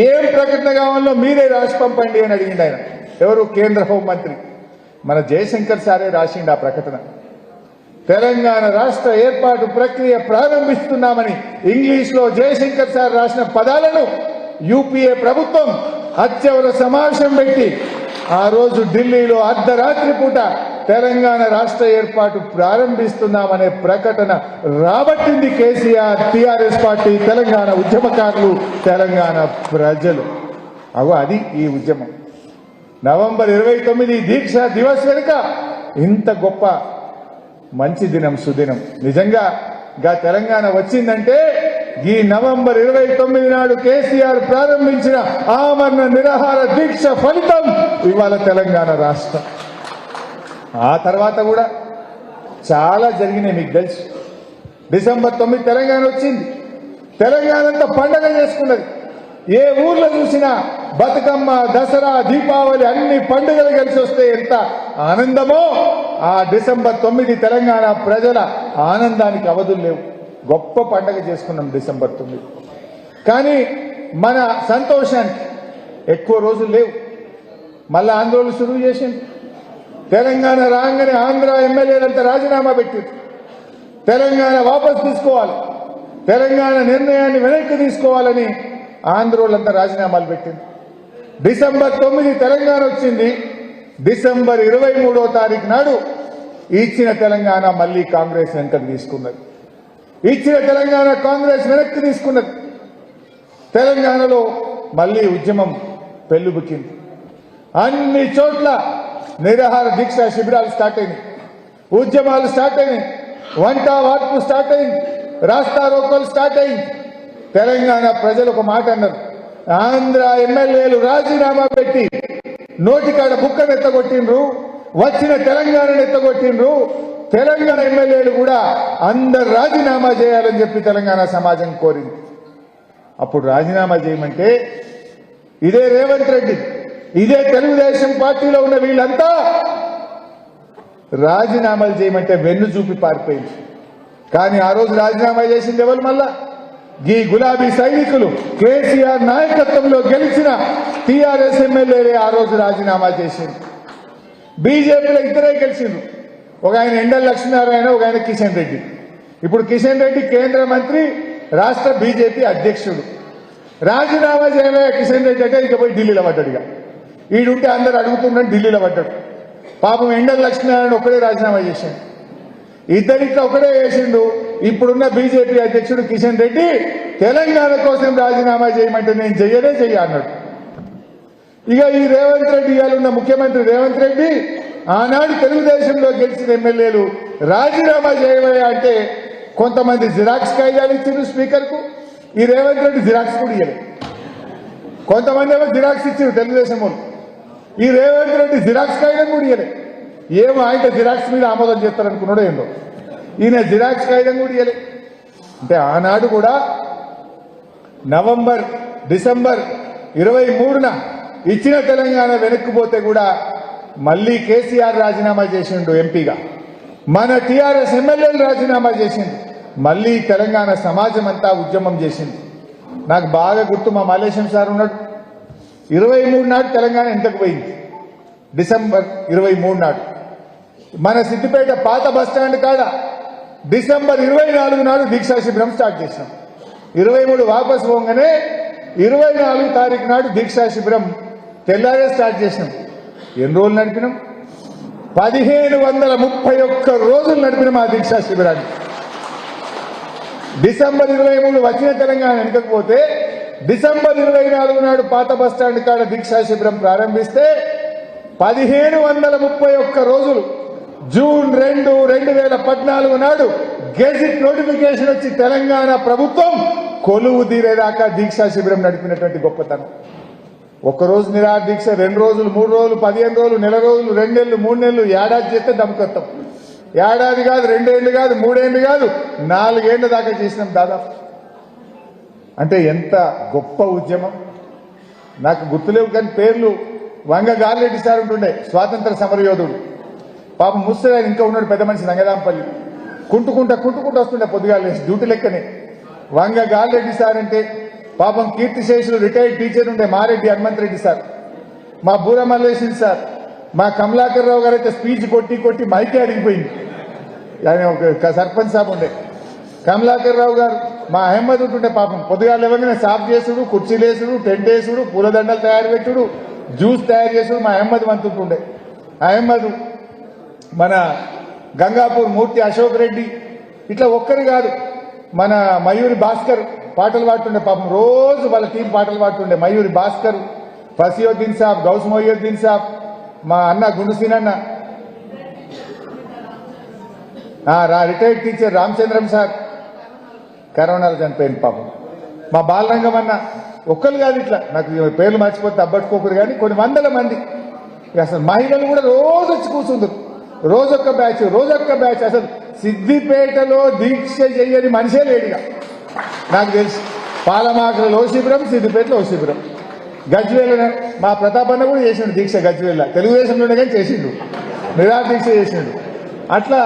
ఏం ప్రకటన కావాలో మీరే రాసి పంపండి అని అడిగిండు ఆయన. ఎవరు? కేంద్ర హోంమంత్రి. మన జయశంకర్ సారే రాసిండు ఆ ప్రకటన. తెలంగాణ రాష్ట్ర ఏర్పాటు ప్రక్రియ ప్రారంభిస్తున్నామని ఇంగ్లీష్లో జయశంకర్ సార్ రాసిన పదాలను యూపీఏ ప్రభుత్వం అత్యవసర సమావేశం పెట్టి ఆ రోజు ఢిల్లీలో అర్ధరాత్రి పూట తెలంగాణ రాష్ట్ర ఏర్పాటు ప్రారంభిస్తున్నామనే ప్రకటన రాబట్టింది కేసీఆర్, టీఆర్ఎస్ పార్టీ, తెలంగాణ ఉద్యమకారులు, తెలంగాణ ప్రజలు. అది ఈ ఉద్యమం. నవంబర్ 29 దీక్ష దివస్ వెనుక ఇంత గొప్ప మంచి దినం, సుదినం. నిజంగా తెలంగాణ వచ్చిందంటే ఈ నవంబర్ 29 నాడు కేసీఆర్ ప్రారంభించిన ఆమరణ నిరాహార దీక్ష ఫలితం ఇవాళ తెలంగాణ రాష్ట్రం. ఆ తర్వాత కూడా చాలా జరిగినాయి, మీకు తెలుసు. డిసెంబర్ 9 తెలంగాణ వచ్చింది. తెలంగాణ అంతా పండగ చేసుకున్నది. ఏ ఊర్లో చూసినా బతుకమ్మ, దసరా, దీపావళి అన్ని పండుగలు కలిసి వస్తే ఎంత ఆనందమో, ఆ డిసెంబర్ 9 తెలంగాణ ప్రజల ఆనందానికి అవధులు లేవు. గొప్ప పండగ చేసుకున్నాం డిసెంబర్ 9. కానీ మన సంతోషానికి ఎక్కువ రోజులు లేవు. మళ్ళా ఆందోళన సురువు చేసింది. తెలంగాణ రాగానే ఆంధ్ర ఎమ్మెల్యేలంతా రాజీనామా పెట్టారు. తెలంగాణ వాపసు తీసుకోవాలి, తెలంగాణ నిర్ణయాన్ని వెనక్కి తీసుకోవాలని ఆంధ్రోళ్ళంతా రాజీనామాలు పెట్టింది. డిసెంబర్ 9 తెలంగాణ వచ్చింది. డిసెంబర్ 23వ తారీఖు నాడు ఇచ్చిన తెలంగాణ మళ్ళీ కాంగ్రెస్ వెనక్కి తీసుకున్నది. ఇచ్చిన తెలంగాణ కాంగ్రెస్ వెనక్కి తీసుకున్నది. తెలంగాణలో మళ్ళీ ఉద్యమం పెళ్లిబుకింది. అన్ని చోట్ల నిరాహార దీక్ష శిబిరాలు స్టార్ట్ అయినాయి, ఉద్యమాలు స్టార్ట్ అయినాయి, వంట వార్పు స్టార్ట్ అయింది, రాస్తా రోకోలు స్టార్ట్ అయింది. తెలంగాణ ప్రజలు ఒక మాట అన్నారు, ఆంధ్ర ఎమ్మెల్యేలు రాజీనామా పెట్టి నోటికాడ బుక్కను ఎత్తగొట్టిండ్రు, వచ్చిన తెలంగాణను ఎత్తగొట్టిండ్రు, తెలంగాణ ఎమ్మెల్యేలు కూడా అందరు రాజీనామా చేయాలని చెప్పి తెలంగాణ సమాజం కోరింది. అప్పుడు రాజీనామా చేయమంటే ఇదే రేవంత్ రెడ్డి, ఇదే తెలుగుదేశం పార్టీలో ఉన్న వీళ్ళంతా రాజీనామాలు చేయమంటే వెన్ను చూపి పారిపోయింది. కానీ ఆ రోజు రాజీనామా చేసింది ఎవరు? మళ్ళా ఈ గులాబీ సైనికులు, కేసీఆర్ నాయకత్వంలో గెలిచిన టీఆర్ఎస్ ఎమ్మెల్యేలే ఆ రోజు రాజీనామా చేసింది. బీజేపీలో ఇద్దరే గెలిచిండ్రు, ఒక ఆయన ఎండల లక్ష్మీనారాయణ, ఒక ఆయన కిషన్ రెడ్డి. ఇప్పుడు కిషన్ రెడ్డి కేంద్ర మంత్రి, రాష్ట్ర బీజేపీ అధ్యక్షుడు. రాజీనామా చేయలే కిషన్ రెడ్డి అంటే ఇక పోయి ఢిల్లీలో పడ్డాడుగా. ఈడుంటే అందరు అడుగుతున్నాడు, ఢిల్లీలో పడ్డాడు. పాపం ఎండల లక్ష్మీనారాయణ ఒకడే రాజీనామా చేశాడు. ఇద్దరిట్లో ఒకటే చేసిండు. ఇప్పుడున్న బీజేపీ అధ్యక్షుడు కిషన్ రెడ్డి తెలంగాణ కోసం రాజీనామా చేయమంటే నేను చెయ్య అన్నాడు. ఇక ఈ రేవంత్ రెడ్డి, ఇవాళ ముఖ్యమంత్రి రేవంత్ రెడ్డి, ఆనాడు తెలుగుదేశంలో గెలిచిన ఎమ్మెల్యేలు రాజీనామా చేయవయ్యా అంటే కొంతమంది జిరాక్స్ కాగితాలు ఇచ్చిండ్రు స్పీకర్కు. ఈ రేవంత్ రెడ్డి జిరాక్స్ కూడా ఇవ్వలేదు. కొంతమంది ఏమో జిరాక్స్ ఇచ్చిండ్రు తెలుగుదేశం వాళ్ళు, ఈ రేవంత్ రెడ్డి జిరాక్స్ కాగితం కూడా ఇవ్వలేదు. ఏమో ఆయన జిరాక్స్ మీద ఆమోదం చేస్తారనుకున్నాడో ఏందో. ఈయన జిరాక్స్ కాగితం కూడా ఇవ్వలే. అంటే ఆనాడు కూడా డిసెంబర్ 23న ఇచ్చిన తెలంగాణ వెనక్కిపోతే కూడా మళ్ళీ కేసీఆర్ రాజీనామా చేసిండు ఎంపీగా, మన టీఆర్ఎస్ ఎమ్మెల్యేలు రాజీనామా చేసిండు, మళ్ళీ తెలంగాణ సమాజం అంతా ఉద్యమం చేసింది. నాకు బాగా గుర్తు, మా మల్లేశం సార్ ఉన్నాడు, 23 నాడు తెలంగాణ ఎంతకు పోయింది, డిసెంబర్ 23 నాడు మన సిద్దిపేట పాత బస్టాండ్ కాడ డిసెంబర్ 24 నాడు దీక్షా శిబిరం స్టార్ట్ చేసినాం. 23 వాపస్ పోగానే 24 తారీఖు నాడు దీక్షా శిబిరం తెల్లారే స్టార్ట్ చేసినాం. ఎన్ని రోజులు నడిపినాం? 1531 రోజులు నడిపినాం ఆ దీక్షా శిబిరాన్ని. డిసెంబర్ 23 వచ్చిన తెలంగాణ వెనకపోతే డిసెంబర్ 24 నాడు పాత బస్టాండ్ కాడ దీక్షా శిబిరం ప్రారంభిస్తే 1531 రోజులు జూన్ 2, 2014 నాడు గెజిట్ నోటిఫికేషన్ వచ్చి తెలంగాణ ప్రభుత్వం కొలువు తీరేదాకా దీక్షా శిబిరం నడిపినటువంటి గొప్పతనం. ఒక్కరోజు నిరాహార దీక్ష, 2 రోజులు, 3 రోజులు, 15 రోజులు, నెల రోజులు, 2 నెలలు, 3 నెలలు, ఏడాది చేస్తే దమ్ముకొత్తాం. ఏడాది కాదు, 2 ఏళ్ళు కాదు, 3 ఏళ్ళు కాదు, 4 ఏళ్ల దాకా చేసినాం దాదాపు. అంటే ఎంత గొప్ప ఉద్యమం. నాకు గుర్తులేవు కానీ పేర్లు. వంగ గాలిరెడ్డి సార్ ఉంటుండే, స్వాతంత్ర సమరయోధుడు. పాపం ముసలి ఇంకా ఉన్నాడు, పెద్ద మనిషి, నంగదాంపల్లి. కుంటుకుంటా వస్తుండే పొద్దుగాలు డ్యూటీ లెక్కనే. వంగ గాలిరెడ్డి సార్ అంటే పాపం కీర్తిశేషులు రిటైర్డ్ టీచర్ ఉండే మారెడ్డి హనుమంతరెడ్డి సార్, మా బూర మల్లేశ్వరి సార్, మా కమలాకర్ రావు గారు అయితే స్పీచ్ కొట్టి మైకే అడిగిపోయింది. ఆయన ఒక సర్పంచ్ సాబ్ ఉండే కమలాకర్ రావు గారు. మా అహ్మద్ ఉంటుండే పాపం పొద్దుగాలు ఇవ్వగానే సాఫ్ చేసుడు, కుర్చీలు వేసుడు, టెంట్ వేసుడు, పూలదండలు తయారు పెట్టుడు, జ్యూస్ తయారు చేసుడు మా అహ్మద్ వంతుంటుండే. అహ్మద్, మన గంగాపూర్ మూర్తి అశోక్ రెడ్డి, ఇట్లా ఒక్కరు కాదు, మన మయూరి భాస్కర్ పాటలు పాడుతుండే పాపం, రోజు వాళ్ళ టీం పాటలు పాడుతుండే. మయూరి భాస్కర్, ఫసియుద్దీన్ సాబ్, గౌస్ మొయ్యుద్దీన్ సాబ్, మా అన్న గుండుసీనన్న, రిటైర్డ్ టీచర్ రామచంద్రం సార్ కరోనాలో చనిపోయింది పాపం. మా బాలరంగం అన్న, ఒక్కరు కాదు, ఇట్లా నాకు పేర్లు మర్చిపోతే అబ్బట్టుకోకూడదు కానీ కొన్ని వందల మంది. అసలు మహిళలు కూడా రోజు వచ్చి కూర్చుందరు, రోజొక్క బ్యాచ్. అసలు సిద్దిపేటలో దీక్ష చెయ్యని మనిషే లేడుగా నాకు తెలుసు. పాలమాకలో శిబిరం, సిద్దిపేటలో శిబిరం, గజ్వేల్ మా ప్రతాపన్న కూడా చేసిండు దీక్ష. గజ్వేల్ తెలుగుదేశంలోనే కానీ చేసిండు, నిరాహార దీక్ష చేసిండు. అట్లా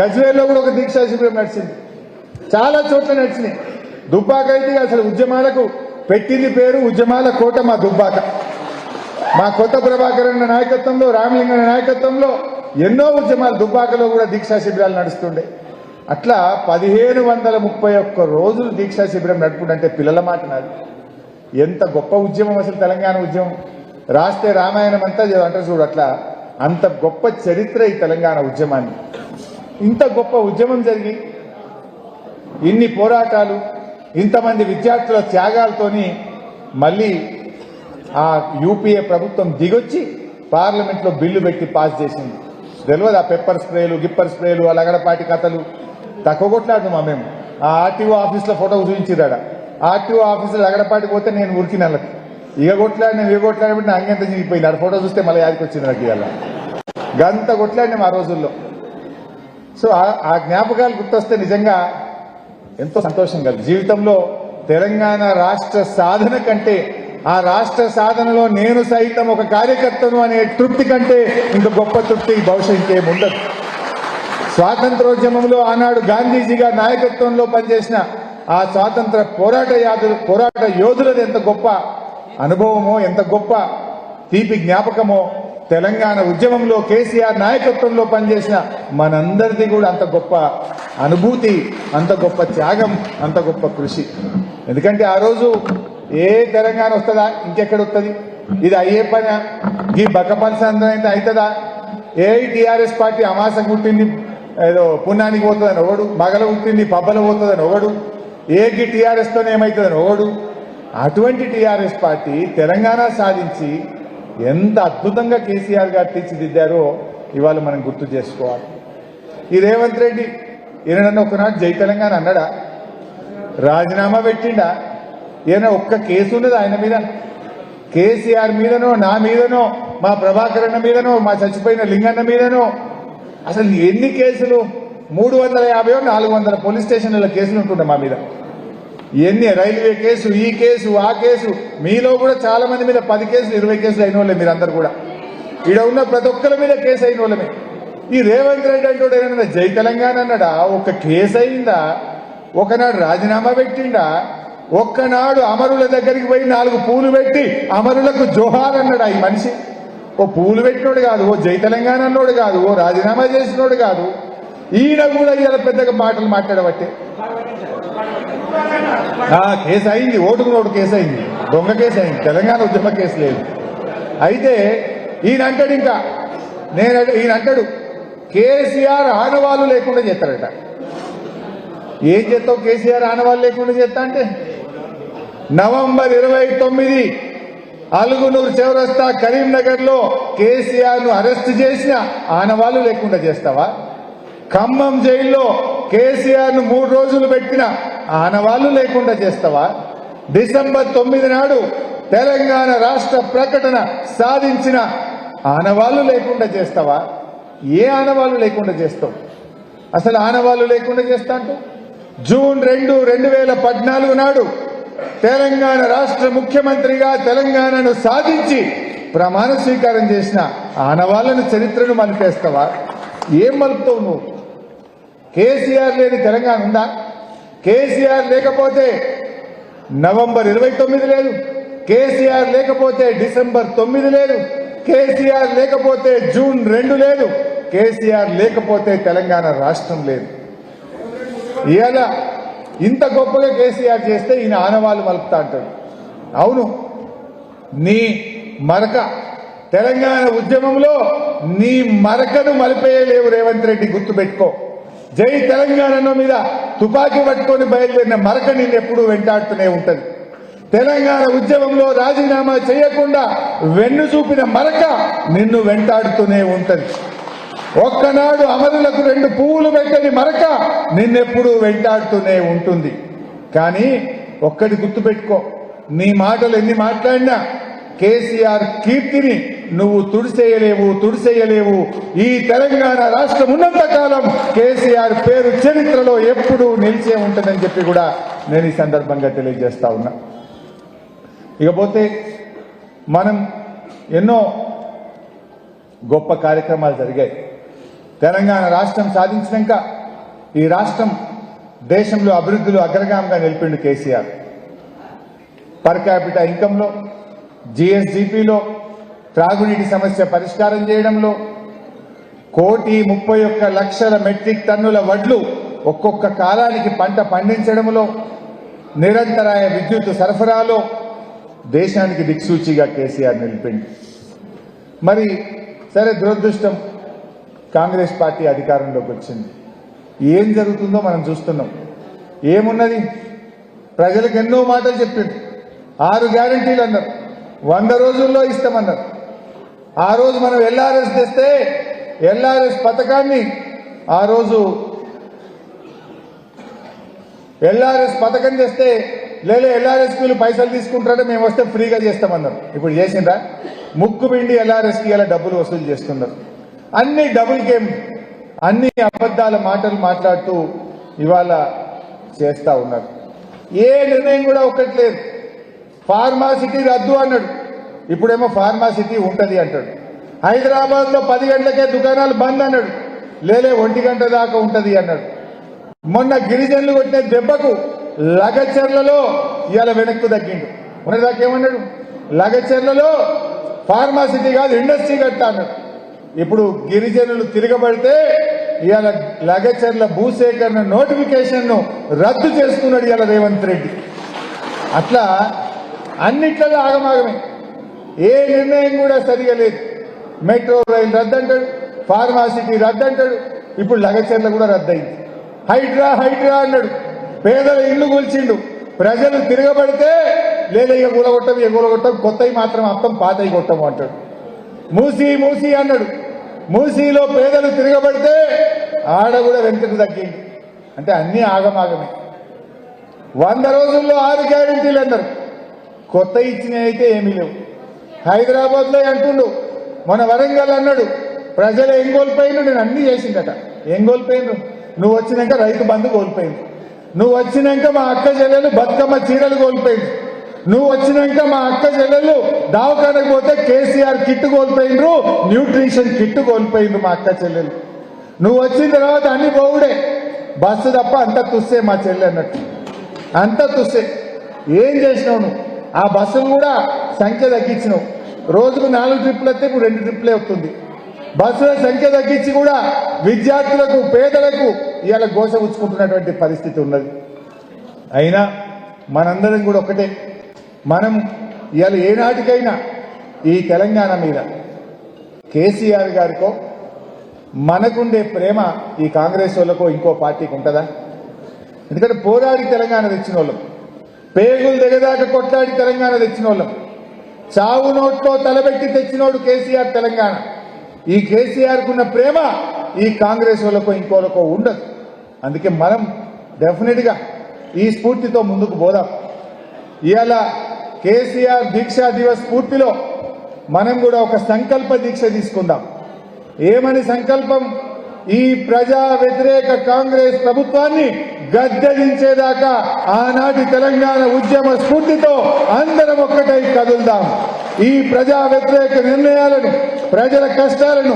గజ్వేల్లో కూడా ఒక దీక్షా శిబిరం నడిచింది, చాలా చోట్ల నడిచినాయి. దుబ్బాక అయితే అసలు ఉద్యమాలకు పెట్టింది పేరు ఉద్యమాల కోట మా దుబ్బాక. మా కొత్త ప్రభాకర్ అన్న నాయకత్వంలో, రామలింగన్న నాయకత్వంలో ఎన్నో ఉద్యమాలు దుబ్బాకలో కూడా దీక్షా శిబిరాలు నడుస్తుండే. అట్లా 1531 రోజులు దీక్షా శిబిరం నడుపుకుంటే పిల్లల మాట నాది. ఎంత గొప్ప ఉద్యమం అసలు తెలంగాణ ఉద్యమం. రాస్తే రామాయణం అంతా అంటారు చూడు, అట్లా అంత గొప్ప చరిత్ర ఈ తెలంగాణ ఉద్యమాన్ని. ఇంత గొప్ప ఉద్యమం జరిగి ఇన్ని పోరాటాలు, ఇంతమంది విద్యార్థుల త్యాగాలతోని మళ్ళీ ఆ యూపీఏ ప్రభుత్వం దిగొచ్చి పార్లమెంట్లో బిల్లు పెట్టి పాస్ చేసింది. తెలియదు ఆ పెప్పర్ స్ప్రేలు, గిప్పర్ స్ప్రేలు, ఆ లగడపాటి కథలు తక్కువ కొట్లాడుతున్నాం మేము. ఆ ఆర్టీఓ ఆఫీస్లో ఫోటో చూపించిరాడ. ఆర్టీఓ ఆఫీసులో లగడపాటికి పోతే నేను ఉరికి నెలకు ఇక కొట్లాడినట్టు నా అంగంత చిరిగిపోయింది. ఆ ఫోటో చూస్తే మళ్ళీ యాదికి వచ్చింది నాకు. ఇవాళ గంత కొట్లాడినాం ఆ రోజుల్లో. సో ఆ జ్ఞాపకాలు గుర్తొస్తే నిజంగా ఎంతో సంతోషం కలిగి జీవితంలో తెలంగాణ రాష్ట్ర సాధన కంటే, ఆ రాష్ట్ర సాధనలో నేను సైతం ఒక కార్యకర్తను అనే తృప్తి కంటే ఇంత గొప్ప తృప్తి బహుశా ఇంకేముండదు. స్వాతంత్రోద్యమంలో ఆనాడు గాంధీజీ గారి నాయకత్వంలో పనిచేసిన ఆ స్వాతంత్ర పోరాట యోధులది ఎంత గొప్ప అనుభవమో, ఎంత గొప్ప తీపి జ్ఞాపకమో, తెలంగాణ ఉద్యమంలో కేసీఆర్ నాయకత్వంలో పనిచేసిన మనందరిది కూడా అంత గొప్ప అనుభూతి, అంత గొప్ప త్యాగం, అంత గొప్ప కృషి. ఎందుకంటే ఆ రోజు ఏ తెలంగాణ వస్తుందా, ఇంకెక్కడ వస్తుంది, ఇది అయ్యే పని, ఈ బక్కపల్స అందరైతే అవుతుందా? ఏ టీఆర్ఎస్ పార్టీ అమాస పుట్టింది ఏదో పుణ్యానికి పోతుందని ఒకడు, మగల పుట్టింది పబ్బల పోతుందని ఒకడు, ఏకి టీఆర్ఎస్తోనే ఏమవుతుందని ఒకడు. అటువంటి టీఆర్ఎస్ పార్టీ తెలంగాణ సాధించి ఎంత అద్భుతంగా కేసీఆర్ గారు తీర్చిదిద్దారో ఇవాళ మనం గుర్తు చేసుకోవాలి. ఈ రేవంత్ రెడ్డి ఈయనన్నా ఒకనాడు జై తెలంగాణ అన్నాడా? రాజీనామా పెట్టిండా? ఈయన ఒక్క కేసు ఉన్నది ఆయన మీద? కేసీఆర్ మీదనో, నా మీదనో, మా ప్రభాకర్ అన్న మీదనో, మా చచ్చిపోయిన లింగన్న మీదనో, అసలు ఎన్ని కేసులు? 350 400 పోలీస్ స్టేషన్ల కేసులు ఉంటుండే మా మీద. ఎన్ని రైల్వే కేసు, ఈ కేసు, ఆ కేసు, మీలో కూడా చాలా మంది మీద 10 కేసులు 20 కేసులు అయిన వాళ్ళే మీరందరూ కూడా. ఈడ ఉన్న ప్రతి ఒక్కరి మీద కేసు అయిన వాళ్ళమే. ఈ రేవంత్ రెడ్డి అంటే ఏమన్నా జై తెలంగాణ అన్నాడా? ఒక కేసు అయిందా? ఒకనాడు రాజీనామా పెట్టిండా? ఒక్కనాడు అమరుల దగ్గరికి పోయి 4 పూలు పెట్టి అమరులకు జోహార్ అన్నాడా ఈ మనిషి? ఓ పూలు పెట్టినోడు కాదు, ఓ జై తెలంగాణ అన్నోడు కాదు, ఓ రాజీనామా చేసినోడు కాదు. ఈయన కూడా ఇలా పెద్దగా మాటలు మాట్లాడబట్టే కేసు అయింది. ఓటుకు నోటు కేసు అయింది, దొంగ కేసు అయింది, తెలంగాణ ఉద్యమ కేసు లేదు. అయితే ఈయన అంటాడు, ఇంకా ఈయన అంటాడు కేసీఆర్ ఆనవాళ్ళు లేకుండా చేస్తారట. ఏం చేస్తావు కేసీఆర్ ఆనవాళ్ళు లేకుండా చేస్తా అంటే? నవంబర్ 29 అలుగునూరు చౌరస్తా కరీంనగర్ లో కేసీఆర్ ను అరెస్ట్ చేసిన ఆనవాళ్ళు లేకుండా చేస్తావా? ఖమ్మం జైల్లో కేసీఆర్ ను 3 రోజులు పెట్టిన ఆనవాళ్లు లేకుండా చేస్తావా? డిసెంబర్ 9 నాడు తెలంగాణ రాష్ట్ర ప్రకటన సాధించిన ఆనవాళ్లు లేకుండా చేస్తావా? ఏ ఆనవాళ్లు లేకుండా చేస్తావు? అసలు ఆనవాళ్లు లేకుండా చేస్తా అంటూ జూన్ 2, 2014 నాడు తెలంగాణ రాష్ట్ర ముఖ్యమంత్రిగా తెలంగాణను సాధించి ప్రమాణ స్వీకారం చేసిన ఆనవాళ్లను చరిత్రను మలిపేస్తావా? ఏం మలుపుతావు నువ్వు? కేసీఆర్ లేని తెలంగాణ ఉందా? కేసీఆర్ లేకపోతే నవంబర్ 29 లేదు, కేసీఆర్ లేకపోతే డిసెంబర్ 9 లేదు, కేసీఆర్ లేకపోతే జూన్ 2 లేదు, కేసీఆర్ లేకపోతే తెలంగాణ రాష్ట్రం లేదు. ఇలా ఇంత గొప్పగా కేసీఆర్ చేస్తే ఈయన ఆనవాళ్ళు మలుపుతా అంటాడు. అవును, నీ మరక తెలంగాణ ఉద్యమంలో నీ మరకను మలిపేయలేవు రేవంత్ రెడ్డి, గుర్తుపెట్టుకో. జై తెలంగాణ మీద తుపాకీ పట్టుకొని బయలుదేరిన మరక నిన్ను ఎప్పుడూ వెంటాడుతూనే ఉంటది. తెలంగాణ ఉద్యమంలో రాజీనామా చేయకుండా వెన్ను చూపిన మరక నిన్ను వెంటాడుతూనే ఉంటది. ఒక్కనాడు అమరులకు 2 పువ్వులు పెట్టని మరక నిన్నెప్పుడూ వెంటాడుతూనే ఉంటుంది. కానీ ఒక్కటి గుర్తుపెట్టుకో, నీ మాటలు ఎన్ని మాట్లాడినా కేసీఆర్ కీర్తిని నువ్వు తుడిసేయలేవు. ఈ తెలంగాణ రాష్ట్రం ఉన్నంత కాలం కేసీఆర్ పేరు చరిత్రలో ఎప్పుడూ నిలిచే ఉంటుందని చెప్పి కూడా నేను ఈ సందర్భంగా తెలియజేస్తా ఉన్నా. ఇకపోతే మనం ఎన్నో గొప్ప కార్యక్రమాలు జరిగాయి. తెలంగాణ రాష్ట్రం సాధించినాక ఈ రాష్ట్రం దేశంలో అభివృద్ధిలో అగ్రగామిగా నిలిపిండు కేసీఆర్. పర్ క్యాపిటల్ ఇన్కంలో, జిఎస్డిపిలో, త్రాగునీటి సమస్య పరిష్కారం చేయడంలో, 1,31,00,000 మెట్రిక్ టన్నుల వడ్లు ఒక్కొక్క కాలానికి పంట పండించడంలో, నిరంతరాయ విద్యుత్ సరఫరాలో దేశానికి దిక్సూచిగా కేసీఆర్ నిలిపిండు. మరి సరే, దురదృష్టం కాంగ్రెస్ పార్టీ అధికారంలోకి వచ్చింది. ఏం జరుగుతుందో మనం చూస్తున్నాం. ఏమున్నది? ప్రజలకు ఎన్నో మాటలు చెప్పిండు. 6 గ్యారంటీలు అన్నారు, 100 రోజుల్లో ఇస్తామన్నారు. ఆ రోజు మనం ఎల్ఆర్ఎస్ తెస్తే ఎల్ఆర్ఎస్ పథకాన్ని ఆ రోజు ఎల్ఆర్ఎస్ పథకం తెస్తే ఎల్ఆర్ఎస్కి పైసలు తీసుకుంటారంటే మేము వస్తే ఫ్రీగా చేస్తామన్నారు. ఇప్పుడు చేసిండ్రా? ముక్కు పిండి ఎల్ఆర్ఎస్కి ఇలా డబ్బులు వసూలు చేస్తున్నారు. అన్ని డబుల్ గేమ్, అన్ని అబద్ధాల మాటలు మాట్లాడుతూ ఇవాళ చేస్తా ఉన్నారు. ఏ నిర్ణయం కూడా ఒక్కట్లేదు. ఫార్మాసిటీ రద్దు అన్నాడు, ఇప్పుడేమో ఫార్మాసిటీ ఉంటది అంటాడు. హైదరాబాద్ లో 10 గంటలకే దుకాణాలు బంద్ అన్నాడు, 1 గంట దాకా ఉంటది అన్నాడు. మొన్న గిరిజనులు కొట్టిన దెబ్బకు లగచర్లలో ఇవాళ వెనక్కు తగ్గిండు. ఉన్నదాకేమన్నాడు? లగచర్లలో ఫార్మాసిటీ కాదు ఇండస్ట్రీ కట్టా అన్నాడు. ఇప్పుడు గిరిజనులు తిరగబడితే ఇవాళ లగచర్ల భూసేకరణ నోటిఫికేషన్ ను రద్దు చేసుకున్నాడు ఇవాళ రేవంత్ రెడ్డి. అట్లా అన్నిట్లలో ఆగమాగమే, ఏ నిర్ణయం కూడా సరిగా లేదు. మెట్రో రైలు రద్దంటాడు, ఫార్మాసిటీ రద్దంటాడు, ఇప్పుడు లగచర్ల కూడా రద్దయింది. హైడ్రా అన్నాడు, పేదల ఇల్లు కూల్చిండు. ప్రజలు తిరగబడితే ఇక కూలగొట్టం, కొత్తవి మాత్రం అర్థం, పాతవి కొట్టము అంటాడు. మూసి అన్నాడు, మూసీలో పేదలు తిరగబడితే ఆడ కూడా వెంటకు తగ్గింది. అంటే అన్ని ఆగమాగమే. 100 రోజుల్లో 6 గ్యారెంటీలు అన్నారు, కొత్త ఇచ్చినవి అయితే ఏమీ లేవు. హైదరాబాద్ లో అంటుండు, మన వరంగల్ అన్నాడు, ప్రజలు ఏం కోల్పోయిన నేను అన్ని చేసిందట. ఏం కోల్పోయినరు? నువ్వు వచ్చినాక రైతు బంధు కోల్పోయింది, నువ్వు వచ్చినాక మా అక్క చెల్లెలు బతుకమ్మ చీరలు కోల్పోయింది, నువ్వు వచ్చినాక మా అక్క చెల్లెలు దావకానకు పోతే కేసీఆర్ కిట్ కోల్పోయినరు, న్యూట్రిషన్ కిట్ కోల్పోయిండ్రు మా అక్క చెల్లెలు. నువ్వు వచ్చిన తర్వాత అన్ని పోవుడే, బస్సు తప్ప అంత తుస్సే మా చెల్లె అన్నట్టు, అంత తుస్సే. ఏం చేసినావు నువ్వు? ఆ బస్సులు కూడా సంఖ్య తగ్గించినావు, రోజుకు 4 ట్రిప్పులు వస్తే ఇప్పుడు 2 ట్రిప్పులే వస్తుంది. బస్సుల సంఖ్య తగ్గించి కూడా విద్యార్థులకు పేదలకు ఇవాళ గోస ఉచ్చుకుంటున్నటువంటి పరిస్థితి ఉన్నది. అయినా మనందరం కూడా ఒకటే, మనం ఇవాళ ఏనాటికైనా ఈ తెలంగాణ మీద కేసీఆర్ గారికో మనకుండే ప్రేమ ఈ కాంగ్రెస్ వాళ్ళకో ఇంకో పార్టీకి ఉంటుందా? ఎందుకంటే పోరాడి తెలంగాణ తెచ్చిన వాళ్ళం, పేగులు దిగదాకా కొట్లాడి తెలంగాణ తెచ్చిన వాళ్ళం, చావు నోట్లో తలబెట్టి తెచ్చినోడు కేసీఆర్ తెలంగాణ. ఈ కేసీఆర్కు ఉన్న ప్రేమ ఈ కాంగ్రెస్ వాళ్ళకో ఇంకోలకో ఉండదు. అందుకే మనం డెఫినెట్గా ఈ స్ఫూర్తితో ముందుకు పోదాం. ఇవాళ కేసీఆర్ దీక్షా దివస్ స్ఫూర్తిలో మనం కూడా ఒక సంకల్ప దీక్ష తీసుకుందాం. ఏమని సంకల్పం? ఈ ప్రజా వ్యతిరేక కాంగ్రెస్ ప్రభుత్వాన్ని గద్దెదించేదాకా ఆనాటి తెలంగాణ ఉద్యమ స్ఫూర్తితో అందరం ఒక్కటై కదులుదాం. ఈ ప్రజా వ్యతిరేక నిర్ణయాలను, ప్రజల కష్టాలను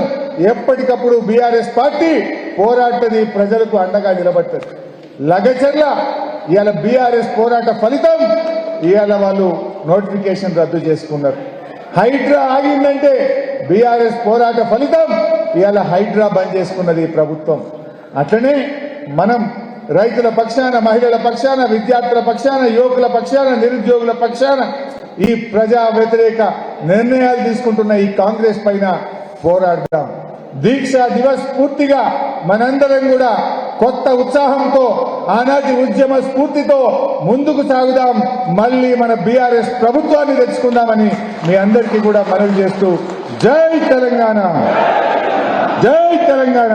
ఎప్పటికప్పుడు బీఆర్ఎస్ పార్టీ పోరాటది, ప్రజలకు అండగా నిలబడుతుంది. లగచర్ల ఇవాళ బీఆర్ఎస్ పోరాట ఫలితం ఇవాళ వాళ్ళు నోటిఫికేషన్ రద్దు చేసుకున్నారు. హైడ్రా ఆగిందంటే బీఆర్ఎస్ పోరాట ఫలితం ఇవాళ హైడ్రా బంద్ చేసుకున్నది ఈ ప్రభుత్వం. అట్లనే మనం రైతుల పక్షాన, మహిళల పక్షాన, విద్యార్థుల పక్షాన, యువకుల పక్షాన, నిరుద్యోగుల పక్షాన ఈ ప్రజా వ్యతిరేక నిర్ణయాలు తీసుకుంటున్న ఈ కాంగ్రెస్ పైన పోరాడదాం. దీక్షా దివస్ పూర్తిగా మనందరం కూడా కొత్త ఉత్సాహంతో ఆనాటి ఉద్యమ స్ఫూర్తితో ముందుకు సాగుదాం. మళ్ళీ మన బీఆర్ఎస్ ప్రభుత్వాన్ని తెచ్చుకుందామని మీ అందరికీ కూడా మనవి చేస్తూ జై తెలంగాణ, జై తెలంగాణ.